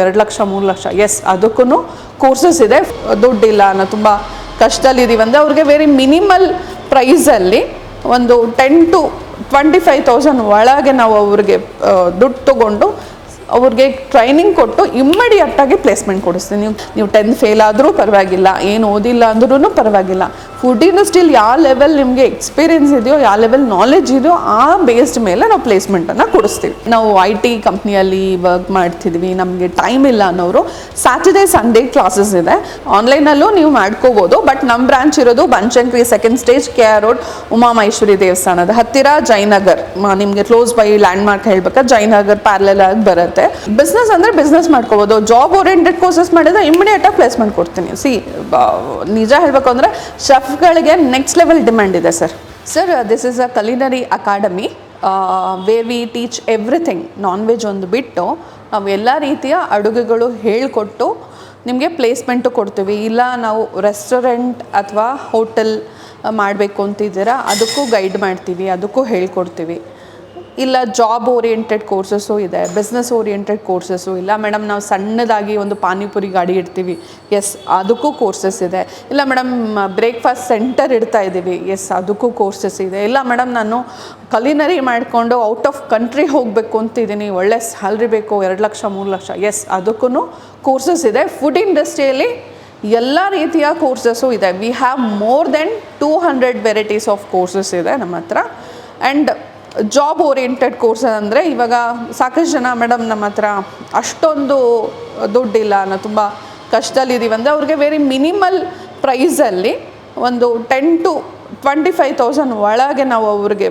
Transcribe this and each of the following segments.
2 lakh 3 lakh S ಅದಕ್ಕೂ courses ಇದೆ. ದುಡ್ಡಿಲ್ಲ ನಾವು ತುಂಬ ಕಷ್ಟದಲ್ಲಿದ್ದೀವಿ ಅಂದರೆ ಅವ್ರಿಗೆ ವೆರಿ ಮಿನಿಮಲ್ ಪ್ರೈಸಲ್ಲಿ ಒಂದು 10 to 25,000 ಒಳಗೆ ನಾವು ಅವ್ರಿಗೆ ದುಡ್ಡು ತೊಗೊಂಡು ಅವ್ರಿಗೆ ಟ್ರೈನಿಂಗ್ ಕೊಟ್ಟು ಇಮ್ಮಿಡಿಯೇಟಾಗಿ ಪ್ಲೇಸ್ಮೆಂಟ್ ಕೊಡಿಸ್ತೀವಿ. ನೀವು 10th ಫೇಲ್ ಆದರೂ ಪರವಾಗಿಲ್ಲ, ಏನು ಓದಿಲ್ಲ ಅಂದ್ರೂ ಪರವಾಗಿಲ್ಲ, ಫುಡ್ ಇಂಡಸ್ಟ್ರಿಯಲ್ಲಿ ಯಾವ ಲೆವೆಲ್ ನಿಮಗೆ ಎಕ್ಸ್ಪೀರಿಯನ್ಸ್ ಇದೆಯೋ, ಯಾವ ಲೆವೆಲ್ ನಾಲೆಜ್ ಇದೆಯೋ ಆ ಬೇಸ್ಡ್ ಮೇಲೆ ನಾವು ಪ್ಲೇಸ್ಮೆಂಟನ್ನು ಕೊಡಿಸ್ತೀವಿ. ನಾವು IT ಕಂಪ್ನಿಯಲ್ಲಿ ವರ್ಕ್ ಮಾಡ್ತಿದ್ವಿ, ನಮಗೆ ಟೈಮ್ ಇಲ್ಲ ಅನ್ನೋರು ಸ್ಯಾಟರ್ಡೇ ಸಂಡೇ ಕ್ಲಾಸಸ್ ಇದೆ, ಆನ್ಲೈನಲ್ಲೂ ನೀವು ಮಾಡ್ಕೋಬೋದು. ಬಟ್ ನಮ್ಮ ಬ್ರಾಂಚ್ ಇರೋದು Banashankari 2nd stage KR road Umamaheshwari ದೇವಸ್ಥಾನದ ಹತ್ತಿರ ಜಯನಗರ್. ನಿಮಗೆ ಕ್ಲೋಸ್ ಬೈ ಲ್ಯಾಂಡ್ ಮಾರ್ಕ್ ಹೇಳ್ಬೇಕಾದ್ರೆ ಜಯನಗರ್ ಪ್ಯಾರಲಲ್ ಆಗಿ ಬರುತ್ತೆ. ಬಿಸ್ನೆಸ್ ಅಂದರೆ ಬಿಸ್ನೆಸ್ ಮಾಡ್ಕೋಬೋದು, ಜಾಬ್ ಓರಿಯೆಂಟೆಡ್ ಕೋರ್ಸಸ್ ಮಾಡಿದ್ರೆ ಇಮಿಡಿಯೇಟಾಗಿ ಪ್ಲೇಸ್ಮೆಂಟ್ ಕೊಡ್ತೀನಿ. ನಿಜ ಹೇಳಬೇಕು ಅಂದರೆ ಶೆಫ್ಗಳಿಗೆ ನೆಕ್ಸ್ಟ್ ಲೆವೆಲ್ ಡಿಮ್ಯಾಂಡ್ ಇದೆ sir. This is a culinary academy where we teach everything. Non veg ಒಂದು ಬಿಟ್ಟು ನಾವು ಎಲ್ಲ ರೀತಿಯ ಅಡುಗೆಗಳು ಹೇಳಿಕೊಟ್ಟು ನಿಮಗೆ ಪ್ಲೇಸ್ಮೆಂಟು ಕೊಡ್ತೀವಿ. ಇಲ್ಲ ನಾವು ರೆಸ್ಟೋರೆಂಟ್ ಅಥವಾ ಹೋಟೆಲ್ ಮಾಡಬೇಕು ಅಂತಿದ್ದೀರಾ ಅದಕ್ಕೂ ಗೈಡ್ ಮಾಡ್ತೀವಿ, ಅದಕ್ಕೂ ಹೇಳ್ಕೊಡ್ತೀವಿ. ಇಲ್ಲ ಜಾಬ್ ಓರಿಯೆಂಟೆಡ್ ಕೋರ್ಸಸ್ಸು ಇದೆ, ಬಿಸ್ನೆಸ್ ಓರಿಯೆಂಟೆಡ್ ಕೋರ್ಸಸ್ಸು. ಇಲ್ಲ ಮೇಡಮ್ ನಾವು ಸಣ್ಣದಾಗಿ ಒಂದು ಪಾನಿಪುರಿ ಗಾಡಿ ಇಡ್ತೀವಿ, ಎಸ್ ಅದಕ್ಕೂ ಕೋರ್ಸಸ್ ಇದೆ. ಇಲ್ಲ ಮೇಡಮ್ ಬ್ರೇಕ್ಫಾಸ್ಟ್ ಸೆಂಟರ್ ಇಡ್ತಾ ಇದ್ದೀವಿ, ಎಸ್ ಅದಕ್ಕೂ ಕೋರ್ಸಸ್ ಇದೆ. ಇಲ್ಲ ಮೇಡಮ್ ನಾನು ಕಲಿನರಿ ಮಾಡಿಕೊಂಡು ಔಟ್ ಆಫ್ ಕಂಟ್ರಿ ಹೋಗಬೇಕು ಅಂತಿದ್ದೀನಿ, ಒಳ್ಳೆ ಸ್ಯಾಲ್ರಿ ಬೇಕು, 2 ಲಕ್ಷ 3 ಲಕ್ಷ, ಎಸ್ ಅದಕ್ಕೂ ಕೋರ್ಸಸ್ ಇದೆ. ಫುಡ್ ಇಂಡಸ್ಟ್ರಿಯಲ್ಲಿ ಎಲ್ಲ ರೀತಿಯ ಕೋರ್ಸಸ್ಸು ಇದೆ. We have more than 200 varieties of courses ಇದೆ ನಮ್ಮ ಹತ್ರ. ಆ್ಯಂಡ್ ಜಾಬ್ ಓರಿಯೆಂಟೆಡ್ ಕೋರ್ಸಸ್ ಅಂದರೆ ಇವಾಗ ಸಾಕಷ್ಟು ಜನ ಮೇಡಮ್ ನಮ್ಮ ಹತ್ರ ಅಷ್ಟೊಂದು ದುಡ್ಡಿಲ್ಲ, ನಾವು ತುಂಬ ಕಷ್ಟದಲ್ಲಿದ್ದೀವಿ ಅಂದರೆ ಅವ್ರಿಗೆ ವೆರಿ ಮಿನಿಮಲ್ ಪ್ರೈಸಲ್ಲಿ ಒಂದು 10 to 25,000 ಒಳಗೆ ನಾವು ಅವ್ರಿಗೆ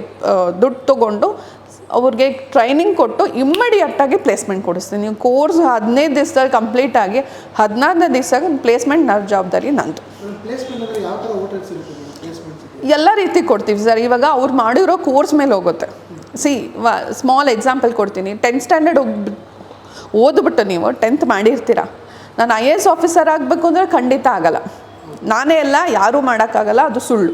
ದುಡ್ಡು ತೊಗೊಂಡು ಅವ್ರಿಗೆ ಟ್ರೈನಿಂಗ್ ಕೊಟ್ಟು ಇಮ್ಮಿಡಿಯೇಟಾಗಿ ಪ್ಲೇಸ್ಮೆಂಟ್ ಕೊಡಿಸ್ತೀನಿ. ನೀವು ಕೋರ್ಸ್ 15 ದಿವಸದಲ್ಲಿ ಕಂಪ್ಲೀಟ್ ಆಗಿ 14ನೇ ದಿವಸ ಪ್ಲೇಸ್ಮೆಂಟ್ ನನ್ನ ಜವಾಬ್ದಾರಿ ನಂದು. ಎಲ್ಲ ರೀತಿ ಕೊಡ್ತೀವಿ ಸರ್. ಇವಾಗ ಅವ್ರು ಮಾಡಿರೋ ಕೋರ್ಸ್ ಮೇಲೆ ಹೋಗುತ್ತೆ. ಸ್ಮಾಲ್ ಎಕ್ಸಾಂಪಲ್ ಕೊಡ್ತೀನಿ. 10th ಸ್ಟ್ಯಾಂಡರ್ಡ್ ಓದ್ಬಿಟ್ಟು ನೀವು 10th ಮಾಡಿರ್ತೀರ, ನಾನು IAS ಆಫೀಸರ್ ಆಗಬೇಕು ಅಂದರೆ ಖಂಡಿತ ಆಗಲ್ಲ, ನಾನೇ ಎಲ್ಲ ಯಾರೂ ಮಾಡೋಕ್ಕಾಗಲ್ಲ, ಅದು ಸುಳ್ಳು.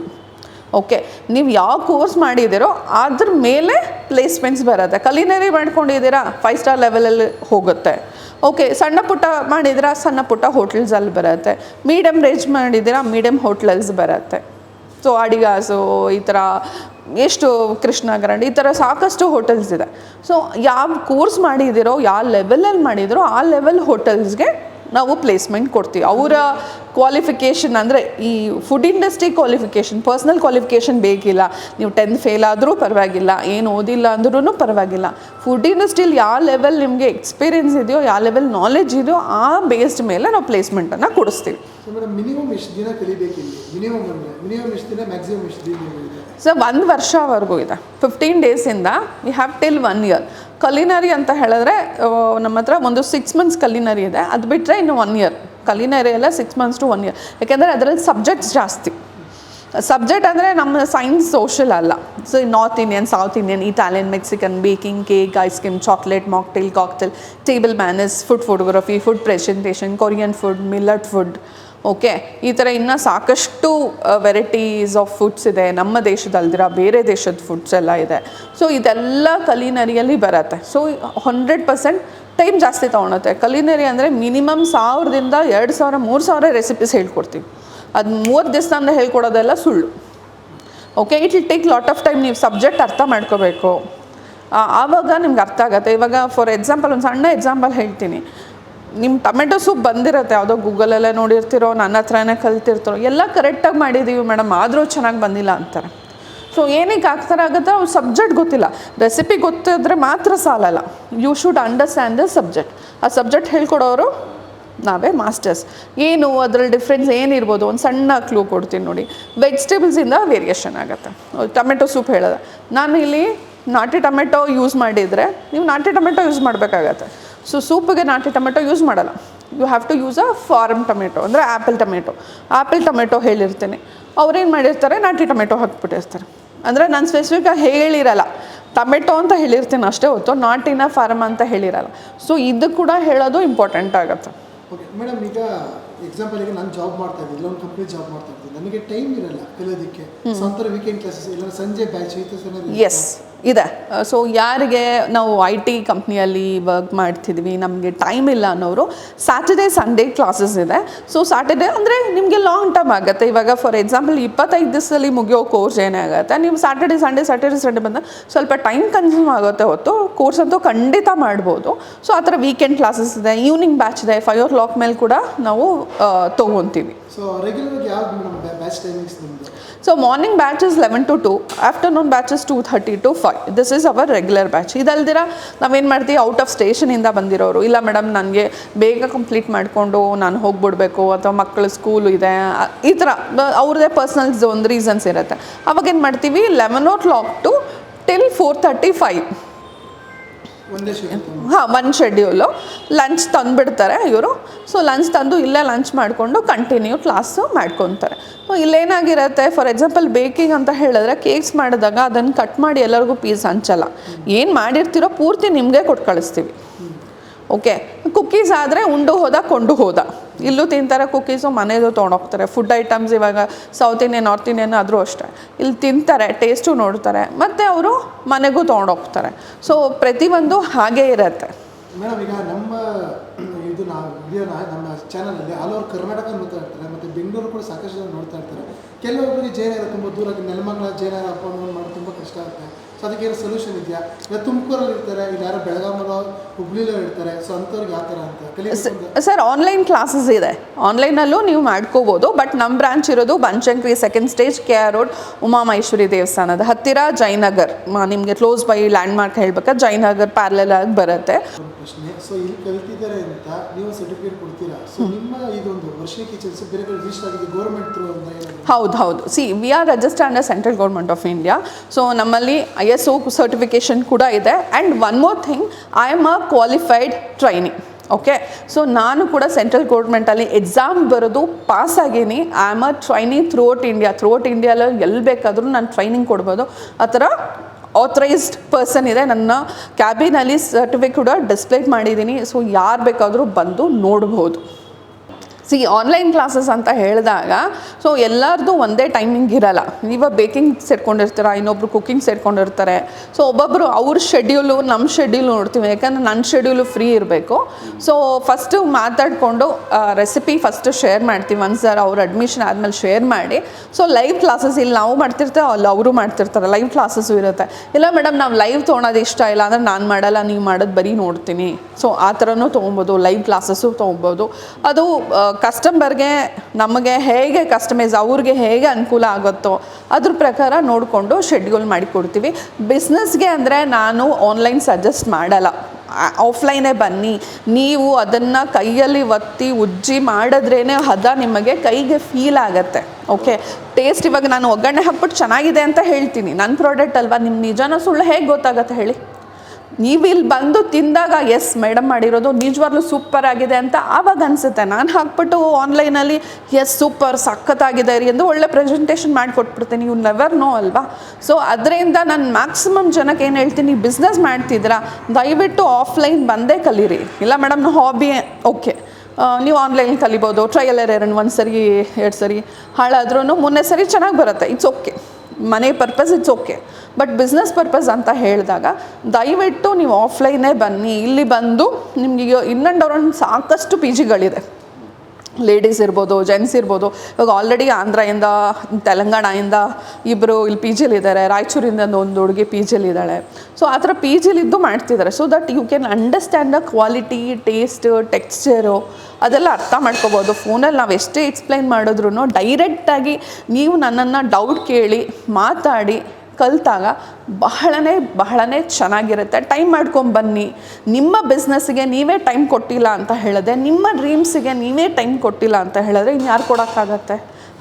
ಓಕೆ, ನೀವು ಯಾವ ಕೋರ್ಸ್ ಮಾಡಿದ್ದೀರೋ ಅದ್ರ ಮೇಲೆ ಪ್ಲೇಸ್ಮೆಂಟ್ಸ್ ಬರುತ್ತೆ. ಕಲಿನರಿ ಮಾಡ್ಕೊಂಡಿದ್ದೀರಾ 5 ಸ್ಟಾರ್ ಲೆವೆಲಲ್ಲಿ ಹೋಗುತ್ತೆ. ಓಕೆ, ಸಣ್ಣ ಪುಟ್ಟ ಮಾಡಿದ್ದೀರಾ ಸಣ್ಣ ಪುಟ್ಟ ಹೋಟೆಲ್ಸಲ್ಲಿ ಬರುತ್ತೆ. ಮೀಡಿಯಮ್ ರೇಂಜ್ ಮಾಡಿದ್ದೀರಾ ಮೀಡಿಯಮ್ ಹೋಟ್ಲಲ್ಸ್ ಬರುತ್ತೆ. ಸೊ ಅಡಿಗಾಸು ಈ ಥರ ಎಷ್ಟು ಕೃಷ್ಣ ಗ್ರ್ಯಾಂಡ್ ಈ ಥರ ಸಾಕಷ್ಟು ಹೋಟೆಲ್ಸ್ ಇದೆ. ಸೊ ಯಾವ ಕೋರ್ಸ್ ಮಾಡಿದ್ದೀರೋ ಯಾವ ಲೆವೆಲಲ್ಲಿ ಮಾಡಿದಿರೋ ಆ ಲೆವೆಲ್ ಹೋಟೆಲ್ಸ್ಗೆ ನಾವು ಪ್ಲೇಸ್ಮೆಂಟ್ ಕೊಡ್ತೀವಿ. ಅವರ ಕ್ವಾಲಿಫಿಕೇಷನ್ ಅಂದರೆ ಈ food industry qualification, personal qualification ಬೇಕಿಲ್ಲ. ನೀವು 10th ಫೇಲ್ ಆದರೂ ಪರವಾಗಿಲ್ಲ, ಏನು ಓದಿಲ್ಲ ಅಂದ್ರೂ ಪರವಾಗಿಲ್ಲ, ಫುಡ್ ಇಂಡಸ್ಟ್ರಿಯಲ್ಲಿ ಯಾವ ಲೆವೆಲ್ ನಿಮಗೆ ಎಕ್ಸ್ಪೀರಿಯನ್ಸ್ ಇದೆಯೋ, ಯಾವ ಲೆವೆಲ್ ನಾಲೆಜ್ ಇದೆಯೋ ಆ ಬೇಸ್ಡ್ ಮೇಲೆ ನಾವು ಪ್ಲೇಸ್ಮೆಂಟನ್ನು ಕೊಡಿಸ್ತೀವಿ. ಸರ್ 1 ವರ್ಷವರೆಗೂ ಇದೆ, 15 ಡೇಸಿಂದ we have till 1 year. Culinary ಅಂತ ಹೇಳಿದ್ರೆ ನಮ್ಮ ಹತ್ರ ಒಂದು 6 months ಕಲಿನರಿ ಇದೆ, ಅದು ಬಿಟ್ಟರೆ ಇನ್ನು 1 year. ಕಲಿನರಿ ಎಲ್ಲ 6 months to 1 year. ಯಾಕೆಂದರೆ ಅದರಲ್ಲಿ ಸಬ್ಜೆಕ್ಟ್ಸ್ ಜಾಸ್ತಿ. ಸಬ್ಜೆಕ್ಟ್ ಅಂದರೆ ನಮ್ಮ ಸೈನ್ಸ್ ಸೋಷಲ್ ಅಲ್ಲ. So north Indian, south Indian, Italian, Mexican, baking, cake, ice cream, chocolate, mocktail, cocktail, table manners, food photography, food presentation, Korean food, millet food, okay, ಈ ಥರ ಇನ್ನೂ ಸಾಕಷ್ಟು ವೆರೈಟೀಸ್ ಆಫ್ ಫುಡ್ಸ್ ಇದೆ. ನಮ್ಮ ದೇಶದಲ್ದಿರ ಬೇರೆ ದೇಶದ ಫುಡ್ಸ್ ಎಲ್ಲ ಇದೆ. ಸೊ ಇದೆಲ್ಲ ಕಲಿನರಿಯಲ್ಲಿ ಬರುತ್ತೆ. ಸೊ 100% ಟೈಮ್ ಜಾಸ್ತಿ ತೊಗೊಳುತ್ತೆ. ಕಲಿನರಿ ಅಂದರೆ ಮಿನಿಮಮ್ 1000ದಿಂದ 2000 3000 ರೆಸಿಪೀಸ್ ಹೇಳ್ಕೊಡ್ತೀವಿ. ಅದು 30 ದಿವಸದಿಂದ ಹೇಳ್ಕೊಡೋದೆಲ್ಲ ಸುಳ್ಳು. Okay, it will take lot of time. ನೀವು ಸಬ್ಜೆಕ್ಟ್ ಅರ್ಥ ಮಾಡ್ಕೋಬೇಕು, ಆವಾಗ ನಿಮ್ಗೆ ಅರ್ಥ ಆಗುತ್ತೆ. ಇವಾಗ ಫಾರ್ ಎಕ್ಸಾಂಪಲ್ ಒಂದು ಸಣ್ಣ ಎಕ್ಸಾಂಪಲ್ ಹೇಳ್ತೀನಿ. ನಿಮ್ಮ ಟೊಮೆಟೊ ಸೂಪ್ ಬಂದಿರುತ್ತೆ, ಯಾವುದೋ ಗೂಗಲಲ್ಲೇ ನೋಡಿರ್ತಿರೋ, ನನ್ನ ಹತ್ರನೇ ಕಲ್ತಿರ್ತಿರೋ, ಎಲ್ಲ ಕರೆಕ್ಟಾಗಿ ಮಾಡಿದ್ದೀವಿ ಮೇಡಮ್ ಆದರೂ ಚೆನ್ನಾಗಿ ಬಂದಿಲ್ಲ ಅಂತಾರೆ. ಸೊ ಏನಕ್ಕೆ ಆ ಥರ ಆಗುತ್ತೆ? ಅವ್ರು ಸಬ್ಜೆಕ್ಟ್ ಗೊತ್ತಿಲ್ಲ. ರೆಸಿಪಿ ಗೊತ್ತಿದ್ರೆ ಮಾತ್ರ ಸಾಲಲ್ಲ, you should understand the subject. ಆ ಸಬ್ಜೆಕ್ಟ್ ಹೇಳ್ಕೊಡೋರು ನಾವೇ ಮಾಸ್ಟರ್ಸ್. ಏನು ಅದರಲ್ಲಿ ಡಿಫ್ರೆನ್ಸ್ ಏನಿರ್ಬೋದು ಒಂದು ಸಣ್ಣ ಕ್ಲೂ ಕೊಡ್ತೀನಿ ನೋಡಿ. ವೆಜಿಟೇಬಲ್ಸಿಂದ ವೇರಿಯೇಷನ್ ಆಗುತ್ತೆ. ಟೊಮೆಟೊ ಸೂಪ್ ಹೇಳೋದು, ನಾನು ಇಲ್ಲಿ ನಾಟಿ ಟೊಮೆಟೊ ಯೂಸ್ ಮಾಡಿದರೆ ನೀವು ನಾಟಿ ಟೊಮೆಟೊ ಯೂಸ್ ಮಾಡಬೇಕಾಗತ್ತೆ. ಸೊ ಸೂಪಿಗೆ ನಾಟಿ ಟೊಮೆಟೊ ಯೂಸ್ ಮಾಡಲ್ಲ, you have to use a farm tomato ಅಂದರೆ ಆ್ಯಪಲ್ ಟೊಮೆಟೊ ಹೇಳಿರ್ತೀನಿ. ಅವ್ರೇನು ಮಾಡಿರ್ತಾರೆ, ನಾಟಿ ಟೊಮೆಟೊ ಹಾಕ್ಬಿಟ್ಟಿರ್ತಾರೆ. ಅಂದರೆ ನಾನು ಸ್ಪೆಸಿಫಿಕಾಗಿ ಹೇಳಿರಲ್ಲ, ಟೊಮೆಟೊ ಅಂತ ಹೇಳಿರ್ತೀನಿ ಅಷ್ಟೇ ಹೊತ್ತು, ನಾಟಿನ ಫಾರ್ಮ್ ಅಂತ ಹೇಳಿರಲ್ಲ. ಸೊ ಇದು ಕೂಡ ಹೇಳೋದು ಇಂಪಾರ್ಟೆಂಟ್ ಆಗುತ್ತೆ. ಓಕೆ ಮೇಡಮ್, ಈಗ ಎಕ್ಸಾಂಪಲ್ಗೆ ನಾನು ಜಾಬ್ ಮಾಡ್ತಾ ಇದ್ದೀನಿ, ಒಂದು ಕಂಪ್ನಿ ಜಾಬ್ ಮಾಡ್ತಾ ಇದ್ದೀನಿ, ನನಗೆ ಟೈಮ್ ಇರಲ್ಲ ಕಲಿಯೋದಕ್ಕೆ. ಸೊ ಅಂತರ ವೀಕೆಂಡ್ ಕ್ಲಾಸಸ್ ಇಲ್ಲ ಸಂಜೆ ಬ್ಯಾಚ್ ಈ ಥರ ಎಸ್ ಇದೆ. ಸೊ ಯಾರಿಗೆ ನಾವು IT ಕಂಪ್ನಿಯಲ್ಲಿ ವರ್ಕ್ ಮಾಡ್ತಿದ್ವಿ, ನಮಗೆ ಟೈಮ್ ಇಲ್ಲ ಅನ್ನೋರು ಸ್ಯಾಟರ್ಡೇ ಸಂಡೇ ಕ್ಲಾಸಸ್ ಇದೆ. ಸೊ ಸ್ಯಾಟರ್ಡೇ ಅಂದರೆ ನಿಮಗೆ ಲಾಂಗ್ ಟರ್ಮ್ ಆಗುತ್ತೆ. ಇವಾಗ ಫಾರ್ ಎಕ್ಸಾಂಪಲ್ 25 ದಿವಸದಲ್ಲಿ ಮುಗಿಯೋ ಕೋರ್ಸ್ ಏನೇ ಆಗುತ್ತೆ, ನೀವು ಸ್ಯಾಟರ್ಡೇ ಸಂಡೇ ಬಂದಾಗ ಸ್ವಲ್ಪ ಟೈಮ್ ಕನ್ಸ್ಯೂಮ್ ಆಗುತ್ತೆ ಹೊತ್ತು ಕೋರ್ಸ್ ಅಂತೂ ಖಂಡಿತ ಮಾಡ್ಬೋದು. ಸೊ ಆ ಥರ ವೀಕೆಂಡ್ ಕ್ಲಾಸಸ್ ಇದೆ, ಈವ್ನಿಂಗ್ ಬ್ಯಾಚ್ ಇದೆ, 5 o'clock ಮೇಲೆ ಕೂಡ ನಾವು ತೊಗೊತೀವಿ. ಸೊ ರೆಗ್ಯುಲರ್ ಯಾವ್ದು ಮೇಡಮ್ ಬ್ಯಾಚ್ ಟೈಮಿಂಗ್ಸ್ ನಿಮ್ಮದು? So morning batch is 11 to 2, afternoon batch is 2:30 to 5. This is our regular batch. ಇದಲ್ದಿರ ನಾವೇನು ಮಾಡ್ತೀವಿ, ಔಟ್ ಆಫ್ ಸ್ಟೇಷನಿಂದ ಬಂದಿರೋರು, ಇಲ್ಲ ಮೇಡಮ್ ನನಗೆ ಬೇಗ ಕಂಪ್ಲೀಟ್ ಮಾಡಿಕೊಂಡು ನಾನು ಹೋಗ್ಬಿಡ್ಬೇಕು ಅಥವಾ ಮಕ್ಕಳು ಸ್ಕೂಲು ಇದೆ, ಈ ಥರ ಅವ್ರದ್ದೇ ಪರ್ಸ್ನಲ್ಸ್ ಒಂದು ರೀಸನ್ಸ್ ಇರುತ್ತೆ. ಅವಾಗ ಏನು ಮಾಡ್ತೀವಿ, 11 o'clock to till 4:35 ಒಂದು ಶೆಡ್ಯೂಲು. ಲಂಚ್ ತಂದುಬಿಡ್ತಾರೆ ಇವರು. ಸೊ ಲಂಚ್ ತಂದು ಇಲ್ಲೇ ಲಂಚ್ ಮಾಡಿಕೊಂಡು ಕಂಟಿನ್ಯೂ ಕ್ಲಾಸು ಮಾಡ್ಕೊತಾರೆ. ಇಲ್ಲೇನಾಗಿರುತ್ತೆ, ಫಾರ್ ಎಕ್ಸಾಂಪಲ್ ಬೇಕಿಂಗ್ ಅಂತ ಹೇಳಿದ್ರೆ ಕೇಕ್ಸ್ ಮಾಡಿದಾಗ ಅದನ್ನು ಕಟ್ ಮಾಡಿ ಎಲ್ಲರಿಗೂ ಪೀಸ್ ಹಂಚಲ್ಲ. ಏನು ಮಾಡಿರ್ತೀರೋ ಪೂರ್ತಿ ನಿಮಗೆ ಕೊಟ್ಟು ಕಳಿಸ್ತೀವಿ. ಓಕೆ, ಕುಕ್ಕೀಸ್ ಆದರೆ ಉಂಡು ಹೋದ ಕೊಂಡು ಹೋದ, ಇಲ್ಲೂ ತಿಂತಾರೆ ಕುಕ್ಕೀಸು, ಮನೆಯದು ತೊಗೊಂಡೋಗ್ತಾರೆ. ಫುಡ್ ಐಟಮ್ಸ್ ಇವಾಗ ಸೌತ್ ಇಂಡಿಯನ್ ನಾರ್ತ್ ಇಂಡಿಯನ್ ಆದರೂ ಅಷ್ಟೇ, ಇಲ್ಲಿ ತಿಂತಾರೆ, ಟೇಸ್ಟು ನೋಡ್ತಾರೆ, ಮತ್ತು ಅವರು ಮನೆಗೂ ತೊಗೊಂಡೋಗ್ತಾರೆ. ಸೊ ಪ್ರತಿಯೊಂದು ಹಾಗೇ ಇರುತ್ತೆ ಮೇಡಮ್. ಈಗ ನಮ್ಮ ಇದು ವಿಡಿಯೋನ ನಮ್ಮ ಚಾನಲಲ್ಲಿ ಆಲ್ ಓವರ್ ಕರ್ನಾಟಕ ನೋಡ್ತಾ ಇರ್ತಾರೆ, ಮತ್ತು ಬೆಂಗಳೂರು ಕೂಡ ಸಾಕಷ್ಟು ಜನ ನೋಡ್ತಾ ಇರ್ತಾರೆ. ಕೆಲವೊಬ್ಬರಿಗೆ ಜಯನಗರ ತುಂಬ ದೂರ, ನೆಲಮಂಗಲ ಜಯನಗರ ಅಪ್ ಡೌನ್ ಮಾಡೋದು ತುಂಬ ಕಷ್ಟ ಆಗುತ್ತೆ. ಸೊ ಅದಕ್ಕೆ ಏನು ಸೊಲ್ಯೂಷನ್ ಇದೆಯಾ? ಇಲ್ಲ ತುಮಕೂರಲ್ಲಿ ಇರ್ತಾರೆ, ಇಲ್ಲ ಯಾರೋ ಬೆಳಗಾಮಲ್ಲೋ ಹುಬ್ಳಿಲೋ ಇರ್ತಾರೆ, ಸೊ ಅಂಥವ್ರಿಗೆ ಯಾವ ಥರ ಅಂತ ಸರ್ ಆನ್ಲೈನ್ ಕ್ಲಾಸಸ್ ಇದೆ, ಆನ್ಲೈನಲ್ಲೂ ನೀವು ಮಾಡ್ಕೋಬೋದು. ಬಟ್ ನಮ್ಮ ಬ್ರಾಂಚ್ ಇರೋದು Banashankari 2nd stage KR Road Umamaheshwari ದೇವಸ್ಥಾನದ ಹತ್ತಿರ, ಜಯನಗರ್. ನಿಮಗೆ ಕ್ಲೋಸ್ ಬೈ ಲ್ಯಾಂಡ್ ಮಾರ್ಕ್ ಹೇಳ್ಬೇಕಾ, ಜಯನಗರ್ ಪ್ಯಾರಲಲ್ ಆಗಿ ಬರುತ್ತೆ. ಪ್ರಶ್ನೆ, ಸೊ ಇಲ್ಲಿ ಕಲ್ತಿದ್ದಾರೆ ಅಂತ ನೀವು ಸರ್ಟಿಫಿಕೇಟ್ ಕೊಡ್ತೀರಾ? ಸೊ ನಿಮ್ಮ ಇದೊಂದು ವರ್ಷಕ್ಕೆ ಬೇರೆ ಕಡೆ ರಿಜಿಸ್ಟರ್ ಆಗಿದೆ ಗೌರ್ಮೆಂಟ್ ಥ್ರೂ ಅಂತ? ಹೌದು. So we are registered under central government of India. So ನಮ್ಮಲ್ಲಿ ISO ಸರ್ಟಿಫಿಕೇಷನ್ ಕೂಡ ಇದೆ. And one more thing, I am a qualified trainee. Okay, so ನಾನು ಕೂಡ ಸೆಂಟ್ರಲ್ ಗೌರ್ಮೆಂಟಲ್ಲಿ ಎಕ್ಸಾಮ್ ಬರೋದು ಪಾಸ್ ಆಗೀನಿ. I am a training throughout ಇಂಡಿಯಾದಲ್ಲಿ ಎಲ್ಲಿ ಬೇಕಾದರೂ ನಾನು ಟ್ರೈನಿಂಗ್ ಕೊಡ್ಬೋದು. ಆ ಥರ ಆಥರೈಸ್ಡ್ ಪರ್ಸನ್ ಇದೆ. ನನ್ನ ಕ್ಯಾಬಿನಲ್ಲಿ ಸರ್ಟಿಫಿಕೇಟ್ ಕೂಡ ಡಿಸ್ಪ್ಲೇ ಮಾಡಿದ್ದೀನಿ. ಸೊ ಯಾರು ಬೇಕಾದರೂ ಬಂದು ನೋಡ್ಬೋದು. ಆನ್ಲೈನ್ ಕ್ಲಾಸಸ್ ಅಂತ ಹೇಳಿದಾಗ ಸೊ ಎಲ್ಲರದು ಒಂದೇ ಟೈಮಿಂಗ್ ಇರಲ್ಲ. ಇವಾಗ ಬೇಕಿಂಗ್ ಸೇರ್ಕೊಂಡಿರ್ತೀರ, ಇನ್ನೊಬ್ರು ಕುಕ್ಕಿಂಗ್ ಸೇರ್ಕೊಂಡಿರ್ತಾರೆ. ಸೊ ಒಬ್ಬೊಬ್ಬರು ಅವ್ರ ಶೆಡ್ಯೂಲು ನಮ್ಮ ಶೆಡ್ಯೂಲ್ ನೋಡ್ತೀವಿ, ಯಾಕಂದರೆ ನನ್ನ ಶೆಡ್ಯೂಲು ಫ್ರೀ ಇರಬೇಕು. ಸೊ ಫಸ್ಟು ಮಾತಾಡಿಕೊಂಡು ರೆಸಿಪಿ ಫಸ್ಟು ಶೇರ್ ಮಾಡ್ತೀವಿ. ಒಂದ್ಸಲ ಅವ್ರ ಅಡ್ಮಿಷನ್ ಆದಮೇಲೆ ಶೇರ್ ಮಾಡಿ. ಸೊ ಲೈವ್ ಕ್ಲಾಸಸ್ ಇಲ್ಲಿ ನಾವು ಮಾಡ್ತಿರ್ತೇವೆ, ಅಲ್ಲಿ ಅವರು ಮಾಡ್ತಿರ್ತಾರೆ, ಲೈವ್ ಕ್ಲಾಸಸ್ಸು ಇರುತ್ತೆ. ಇಲ್ಲ ಮೇಡಮ್ ನಾವು ಲೈವ್ ತೊಗೊಳೋದು ಇಷ್ಟ ಇಲ್ಲ ಅಂದರೆ ನಾನು ಮಾಡಲ್ಲ, ನೀವು ಮಾಡೋದು ಬರೀ ನೋಡ್ತೀನಿ. ಸೊ ಆ ಥರನೂ ತೊಗೊಬೋದು, ಲೈವ್ ಕ್ಲಾಸಸ್ಸು ತೊಗೊಬೋದು. ಅದು ಕಸ್ಟಮರ್ಗೆ ನಮಗೆ ಹೇಗೆ ಕಸ್ಟಮೈಸ್ ಅವ್ರಿಗೆ ಹೇಗೆ ಅನುಕೂಲ ಆಗುತ್ತೋ ಅದ್ರ ಪ್ರಕಾರ ನೋಡಿಕೊಂಡು ಶೆಡ್ಯೂಲ್ ಮಾಡಿ ಕೊಡ್ತೀವಿ. ಬಿಸ್ನೆಸ್ಗೆ ಅಂದರೆ ನಾನು ಆನ್ಲೈನ್ ಸಜೆಸ್ಟ್ ಮಾಡಲ್ಲ, ಆಫ್ಲೈನೇ ಬನ್ನಿ. ನೀವು ಅದನ್ನು ಕೈಯಲ್ಲಿ ಒತ್ತಿ ಉಜ್ಜಿ ಮಾಡಿದ್ರೇ ಹದ ನಿಮಗೆ ಕೈಗೆ ಫೀಲ್ ಆಗುತ್ತೆ. ಓಕೆ, ಟೇಸ್ಟ್ ಇವಾಗ ನಾನು ಒಗ್ಗರಣೆ ಹಾಕ್ಬಿಟ್ಟು ಚೆನ್ನಾಗಿದೆ ಅಂತ ಹೇಳ್ತೀನಿ, ನನ್ನ ಪ್ರಾಡಕ್ಟ್ ಅಲ್ವಾ, ನಿಮ್ಮ ನಿಜನ ಸುಳ್ಳು ಹೇಗೆ ಗೊತ್ತಾಗುತ್ತೆ ಹೇಳಿ? ನೀವು ಇಲ್ಲಿ ಬಂದು ತಿಂದಾಗ ಎಸ್ ಮೇಡಮ್ ಮಾಡಿರೋದು ನಿಜವಾಗ್ಲೂ ಸೂಪರ್ ಆಗಿದೆ ಅಂತ ಆವಾಗ ಅನಿಸುತ್ತೆ. ನಾನು ಹಾಕ್ಬಿಟ್ಟು ಆನ್ಲೈನಲ್ಲಿ ಎಸ್ ಸೂಪರ್ ಸಖತ್ತಾಗಿದೆ ರೀ ಎಂದು ಒಳ್ಳೆ ಪ್ರೆಸೆಂಟೇಷನ್ ಮಾಡಿಕೊಟ್ಬಿಡ್ತೀನಿ. ಯು ನೆವರ್ ನೋ ಅಲ್ವಾ? ಸೊ ಅದರಿಂದ ನಾನು ಮ್ಯಾಕ್ಸಿಮಮ್ ಜನಕ್ಕೆ ಏನು ಹೇಳ್ತೀನಿ, ಬಿಸ್ನೆಸ್ ಮಾಡ್ತಿದ್ದೀರಾ ದಯವಿಟ್ಟು ಆಫ್ಲೈನ್ ಬಂದೇ ಕಲೀರಿ. ಇಲ್ಲ ಮೇಡಮ್ ನಾವು ಹಾಬಿ, ಓಕೆ ನೀವು ಆನ್ಲೈನ್ ಕಲಿಬೋದು. ಟ್ರಯಲ್ ಎರರ್ 1 ಸರಿ 2 ಸರಿ ಹಾಳಾದ್ರೂ 3ನೇ ಸರಿ ಚೆನ್ನಾಗಿ ಬರುತ್ತೆ, ಇಟ್ಸ್ ಓಕೆ. ಮನೆ purpose it's okay. But business purpose ಅಂತ ಹೇಳಿದಾಗ ದಯವಿಟ್ಟು ನೀವು ಆಫ್ಲೈನೇ ಬನ್ನಿ. ಇಲ್ಲಿ ಬಂದು ನಿಮಗೆ ಇನ್ ಆ್ಯಂಡ್ ಅರೌಂಡ್ ಸಾಕಷ್ಟು PGಗಳಿದೆ. ಲೇಡೀಸ್ ಇರ್ಬೋದು, ಜೆಂಟ್ಸ್ ಇರ್ಬೋದು. ಇವಾಗ ಆಲ್ರೆಡಿ ಆಂಧ್ರದಿಂದ ತೆಲಂಗಾಣದಿಂದ ಇಬ್ಬರು ಇಲ್ಲಿ PGಲಿದ್ದಾರೆ, ರಾಯಚೂರಿಂದ ಒಂದು ಹುಡುಗಿ PGಲಿದ್ದಾಳೆ. ಸೊ ಆ ಥರ PGಲಿದ್ದು ಮಾಡ್ತಿದ್ದಾರೆ. So that you can understand the quality, taste, texture ಅದೆಲ್ಲ ಅರ್ಥ ಮಾಡ್ಕೋಬೋದು. ಫೋನಲ್ಲಿ ನಾವು ಎಷ್ಟೇ ಎಕ್ಸ್ಪ್ಲೈನ್ ಮಾಡಿದ್ರೂ ಡೈರೆಕ್ಟಾಗಿ ನೀವು ನನ್ನನ್ನು ಡೌಟ್ ಕೇಳಿ ಮಾತಾಡಿ ಕಲಿತಾಗ ಬಹಳನೇ ಚೆನ್ನಾಗಿರುತ್ತೆ. ಟೈಮ್ ಮಾಡ್ಕೊಂಬನ್ನಿ. ನಿಮ್ಮ ಬಿಸ್ನೆಸ್ಸಿಗೆ ನೀವೇ ಟೈಮ್ ಕೊಟ್ಟಿಲ್ಲ ಅಂತ ಹೇಳಿದ್ರೆ, ನಿಮ್ಮ ಡ್ರೀಮ್ಸಿಗೆ ನೀವೇ ಟೈಮ್ ಕೊಟ್ಟಿಲ್ಲ ಅಂತ ಹೇಳಿದ್ರೆ ಇನ್ಯಾರು ಕೊಡೋಕ್ಕಾಗತ್ತೆ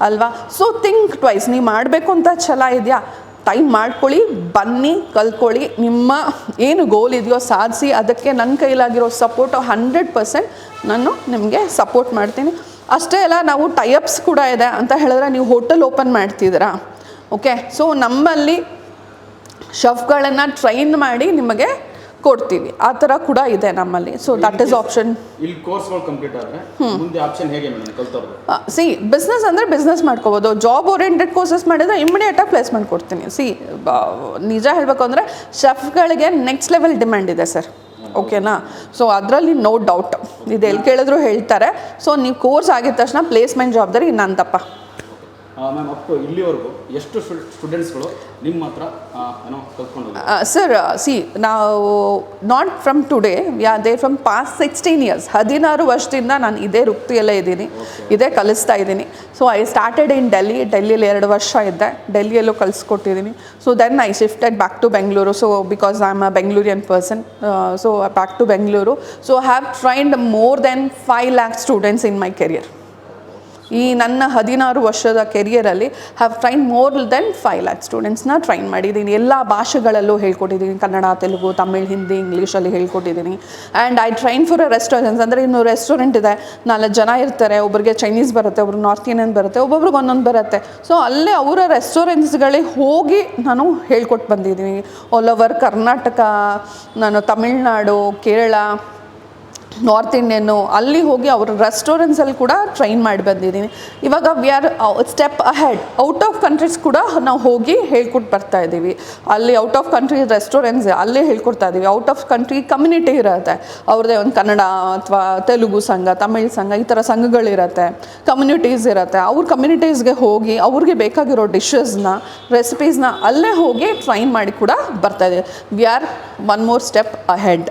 ಅಲ್ವಾ? So think twice. ನೀವು ಮಾಡಬೇಕು ಅಂತ ಛಲ ಇದೆಯಾ, ಟೈಮ್ ಮಾಡ್ಕೊಳ್ಳಿ, ಬನ್ನಿ, ಕಲ್ತ್ಕೊಳ್ಳಿ. ನಿಮ್ಮ ಏನು ಗೋಲ್ ಇದೆಯೋ ಸಾಧಿಸಿ. ಅದಕ್ಕೆ ನನ್ನ ಕೈಲಾಗಿರೋ ಸಪೋರ್ಟು 100% ನಾನು ನಿಮಗೆ ಸಪೋರ್ಟ್ ಮಾಡ್ತೀನಿ. ಅಷ್ಟೇ ಅಲ್ಲ, ನಾವು ಟೈಅಪ್ಸ್ ಕೂಡ ಇದೆ ಅಂತ ಹೇಳಿದ್ರೆ, ನೀವು ಹೋಟೆಲ್ ಓಪನ್ ಮಾಡ್ತಿದ್ದೀರಾ, ಓಕೆ, ಸೊ ನಮ್ಮಲ್ಲಿ ಶೆಫ್ಗಳನ್ನು ಟ್ರೈನ್ ಮಾಡಿ ನಿಮಗೆ ಕೊಡ್ತೀವಿ. ಆ ಥರ ಕೂಡ ಇದೆ ನಮ್ಮಲ್ಲಿ. So that is option. ಇಲ್ಲಿ ಕೋರ್ಸ್ಗಳು ಕಂಪ್ಲೀಟ್ ಆದರೆ ಮುಂದೆ ಆಪ್ಷನ್ ಹೇಗೆ ಮೇಡಮ್ ಕಲ್ತವ್ರು? ಸಿ ಬಿಸ್ನೆಸ್ ಅಂದರೆ ಬಿಸ್ನೆಸ್ ಮಾಡ್ಕೋಬೋದು. ಜಾಬ್ ಓರಿಯೆಂಟೆಡ್ ಕೋರ್ಸಸ್ ಮಾಡಿದರೆ ಇಮಿಡಿಯೇಟಾಗಿ ಪ್ಲೇಸ್ಮೆಂಟ್ ಕೊಡ್ತೀನಿ. ನಿಜ ಹೇಳಬೇಕು ಅಂದರೆ ಶೆಫ್ಗಳಿಗೆ ನೆಕ್ಸ್ಟ್ ಲೆವೆಲ್ ಡಿಮ್ಯಾಂಡ್ ಇದೆ ಸರ್. ಓಕೆನಾ? ಸೊ ಅದರಲ್ಲಿ ನೋ ಡೌಟ್, ಇದು ಎಲ್ಲಿ ಕೇಳಿದ್ರು ಹೇಳ್ತಾರೆ. ಸೊ ನೀವು ಕೋರ್ಸ್ ಆಗಿದ ತಕ್ಷಣ ಪ್ಲೇಸ್ಮೆಂಟ್ ಜವಾಬ್ದಾರಿ ನಂದಪ್ಪ. ಮ್ಯಾಮ್ ಅಪ್ ಇಲ್ಲಿವರೆಗೂ ಎಷ್ಟು ಸ್ಟೂಡೆಂಟ್ಸ್ಗಳು ನಿಮ್ಮ ಹತ್ರ ಏನೋ ಕಲ್ತ್ಕೊಂಡು? ಸರ್ ನಾವು not from today, we are there from past 16 years. 16 ವರ್ಷದಿಂದ ನಾನು ಇದೇ ವೃತ್ತಿಯಲ್ಲೇ ಇದ್ದೀನಿ, ಇದೇ ಕಲಿಸ್ತಾ ಇದ್ದೀನಿ. ಸೊ ಐ ಸ್ಟಾರ್ಟೆಡ್ ಇನ್ ಡೆಲ್ಲಿಯಲ್ಲಿ 2 ವರ್ಷ ಇದ್ದೆ, ಡೆಲ್ಲಿಯಲ್ಲೂ ಕಲಿಸ್ಕೊಟ್ಟಿದ್ದೀನಿ. So then I shifted back to Bengaluru. So because I am a Bangalorean person, so back to Bengaluru. So have trained more then 5 lakh students in my career. ಈ ನನ್ನ 16 ವರ್ಷದ ಕೆರಿಯರಲ್ಲಿ have train more then 5 lakh ಸ್ಟೂಡೆಂಟ್ಸ್ನ train ಮಾಡಿದ್ದೀನಿ. ಎಲ್ಲ ಭಾಷೆಗಳಲ್ಲೂ ಹೇಳ್ಕೊಟ್ಟಿದ್ದೀನಿ, ಕನ್ನಡ, ತೆಲುಗು, ತಮಿಳ್, ಹಿಂದಿ, ಇಂಗ್ಲೀಷಲ್ಲಿ ಹೇಳ್ಕೊಟ್ಟಿದ್ದೀನಿ. And I train for a restaurants. ಅಂದರೆ ಇನ್ನು ರೆಸ್ಟೋರೆಂಟ್ ಇದೆ, 4 ಜನ ಇರ್ತಾರೆ, ಒಬ್ಬರಿಗೆ ಚೈನೀಸ್ ಬರುತ್ತೆ, ಒಬ್ರಿಗೆ ನಾರ್ತ್ ಇಂಡಿಯನ್ ಬರುತ್ತೆ, ಒಬ್ಬೊಬ್ರಿಗೆ ಒಂದೊಂದು ಬರುತ್ತೆ. ಸೊ ಅಲ್ಲೇ ಅವರ ರೆಸ್ಟೋರೆಂಟ್ಸ್ಗಳಿಗೆ ಹೋಗಿ ನಾನು ಹೇಳ್ಕೊಟ್ಟು ಬಂದಿದ್ದೀನಿ. ಆಲ್ ಓವರ್ ಕರ್ನಾಟಕ, ನಾನು ತಮಿಳ್ನಾಡು, ಕೇರಳ, ನಾರ್ತ್ ಇಂಡಿಯನ್ನು ಅಲ್ಲಿ ಹೋಗಿ ಅವ್ರ ರೆಸ್ಟೋರೆಂಟ್ಸಲ್ಲಿ ಕೂಡ ಟ್ರೈನ್ ಮಾಡಿ ಬಂದಿದ್ದೀನಿ. ಇವಾಗ we are step ahead. Out of countries ಕೂಡ ನಾವು ಹೋಗಿ ಹೇಳ್ಕೊಟ್ಟು ಬರ್ತಾ ಇದ್ದೀವಿ. ಅಲ್ಲಿ ಔಟ್ ಆಫ್ ಕಂಟ್ರಿ ರೆಸ್ಟೋರೆಂಟ್ಸ್ ಅಲ್ಲೇ ಹೇಳ್ಕೊಡ್ತಾ ಇದ್ದೀವಿ. ಔಟ್ ಆಫ್ ಕಂಟ್ರಿ ಕಮ್ಯುನಿಟಿ ಇರುತ್ತೆ, ಅವ್ರದ್ದೇ ಒಂದು ಕನ್ನಡ ಅಥವಾ ತೆಲುಗು ಸಂಘ, ತಮಿಳ್ ಸಂಘ, ಈ ಥರ ಸಂಘಗಳಿರುತ್ತೆ, ಕಮ್ಯುನಿಟೀಸ್ ಇರುತ್ತೆ. ಅವ್ರ ಕಮ್ಯುನಿಟೀಸ್ಗೆ ಹೋಗಿ ಅವ್ರಿಗೆ ಬೇಕಾಗಿರೋ ಡಿಶಸ್ನ, ರೆಸಿಪೀಸ್ನ ಅಲ್ಲೇ ಹೋಗಿ ಟ್ರೈನ್ ಮಾಡಿ ಕೂಡ ಬರ್ತಾ ಇದ್ದೀವಿ. We are one more step ahead.